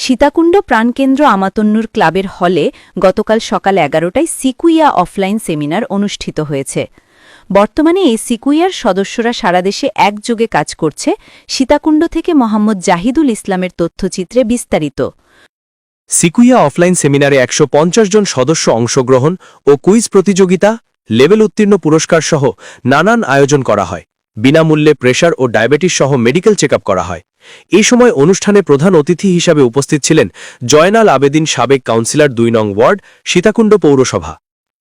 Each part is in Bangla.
সীতাকুণ্ড প্রাণকেন্দ্র আমাতন্নুর ক্লাবের হলে গতকাল সকাল 11টায় সিকুইয়া অফলাইন সেমিনার অনুষ্ঠিত হয়েছে। বর্তমানে এই সিকুইয়ার সদস্যরা সারা দেশে একযোগে কাজ করছে। সীতাকুণ্ড থেকে মোহাম্মদ জাহিদুল ইসলামের তথ্যচিত্রে বিস্তারিত। সিকুইয়া অফলাইন সেমিনারে ১৫০ জন সদস্য অংশগ্রহণ ও কুইজ প্রতিযোগিতা, লেভেল উত্তীর্ণ পুরস্কার সহ নানান আয়োজন করা হয়। বিনামূল্যে প্রেশার ও ডায়াবেটিস সহ মেডিকেল চেকআপ করা হয়। এই সময় অনুষ্ঠানে প্রধান অতিথি হিসাবে উপস্থিত ছিলেন জয়নাল আবেদিন, সাবেক কাউন্সিলর ২ নং ওয়ার্ড, সীতাকুণ্ড পৌরসভা।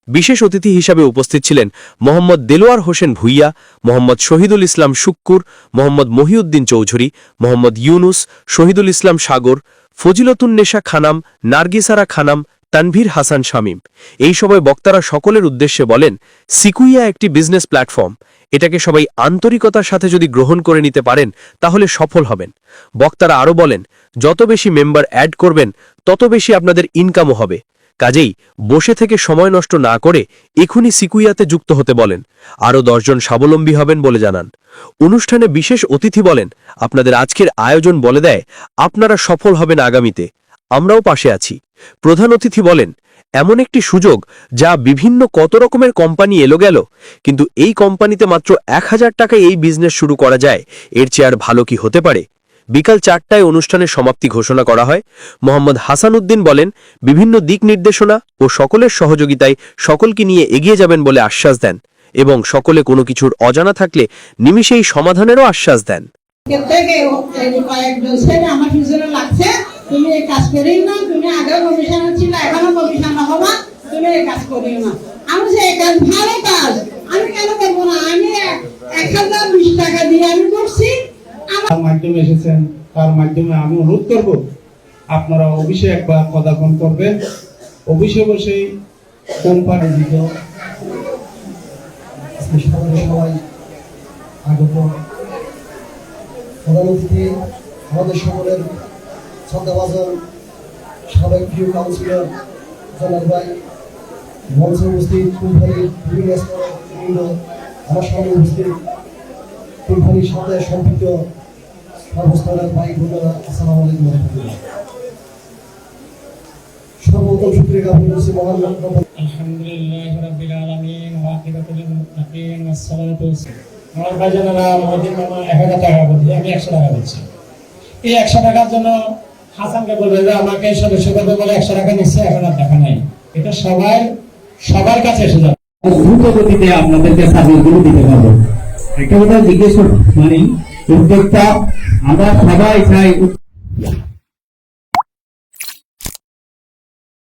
বিশেষ অতিথি হিসাবে উপস্থিত ছিলেন মোহাম্মদ দেলোয়ার হোসেন ভুইয়া, মোহাম্মদ শহীদুল ইসলাম শুক্কুর, মোহাম্মদ মহিউদ্দিন চৌধুরী, মোহাম্মদ ইউনুস, শহীদুল ইসলাম সাগর, ফজিলতুন্নেসা খানাম, নার্গিসারা খানাম, তানভীর হাসান শামীম। এই সময় বক্তারা সকলের উদ্দেশ্যে বলেন, সিকুইয়া একটি বিজনেস প্ল্যাটফর্ম। এটাকে সবাই আন্তরিকতার সাথে যদি গ্রহণ করে নিতে পারেন তাহলে সফল হবেন। বক্তারা আরও বলেন, যত বেশি মেম্বার অ্যাড করবেন তত বেশি আপনাদের ইনকামও হবে। কাজেই বসে থেকে সময় নষ্ট না করে এখনই সিকুইয়াতে যুক্ত হতে বলেন। আরও ১০ জন স্বাবলম্বী হবেন বলে জানান। অনুষ্ঠানে বিশেষ অতিথি বলেন, আপনাদের আজকের আয়োজন বলে দেয় আপনারা সফল হবেন আগামীতে। আমরাও পাশে আছি। প্রধান অতিথি বলেন, এমন একটি সুযোগ যা বিভিন্ন কত রকমের কোম্পানি এলো গেল, কিন্তু এই কোম্পানিতে মাত্র ১,০০০ টাকায় এই বিজনেস শুরু করা যায়, এর চেয়ে আর ভালো কি হতে পারে। বিকাল ৪টায় অনুষ্ঠানের সমাপ্তি ঘোষণা করা হয়। মোহাম্মদ হাসান উদ্দিন বলেন, বিভিন্ন দিক নির্দেশনা ও সকলের সহযোগিতায় সকলকে নিয়ে এগিয়ে যাবেন বলে আশ্বাস দেন এবং সকলে কোনো কিছুর অজানা থাকলে নিমিষেই সমাধানেরও আশ্বাস দেন। তুমি এই কাজ করিও না, তুমি আগে কমিশনার ছিল, এখনো কমিশনার হবা, তুমি এই কাজ করিও না। আমি যে এই কাজ ভালো কাজ, আমি কেন করবো না? আমি ১,০২০ টাকা দিয়ে আমি করছি। আমার মাধ্যমে এসেছেন, তার মাধ্যমে আমি অনুরোধ করব আপনারা অবশ্যই একবার পদার্পণ করবেন। অবশ্যই বসেই কোম্পানি দিত সবাই আগত প্রধান অতিথি আমাদের সকলের শ্রদ্ধাভাজন সাবেক প্রিয় কাউন্সিলর জনাব ভাই, মঞ্চে উপস্থিত কোম্পানির বিভিন্ন স্তরের আমার সামনে উপস্থিত কোম্পানির সাথে সম্পৃক্ত সর্বস্তরের ভাই বোনেরা, আসসালামু আলাইকুম ওয়া রাহমাতুল্লাহ। সর্বপ্রথম শুকরিয়া জ্ঞাপন করছি মহান আলহামদুলিল্লাহি রাব্বিল আলামিন ওয়া আকিবাতুল মুত্তাকিন ওয়াস সালাতু আমার ভাইজানেরা, আমাদের মামা ১,০০০ টাকা বলছে, আমি ১০০ টাকা দিচ্ছি। এই ১০০ টাকার জন্য হাসানকে বলবে যে আমাকে সদস্য করবে বলে ১০০ টাকা নিচ্ছে, এখন আর টাকা নাই। এটা সবার কাছে এসে যাবে। দ্রুত গতিতে আপনাদেরকে সার্ভিসগুলো দিতে পারবো। একটা কথা জিজ্ঞেস মানে উদ্যোক্তা আমরা সবাই চাই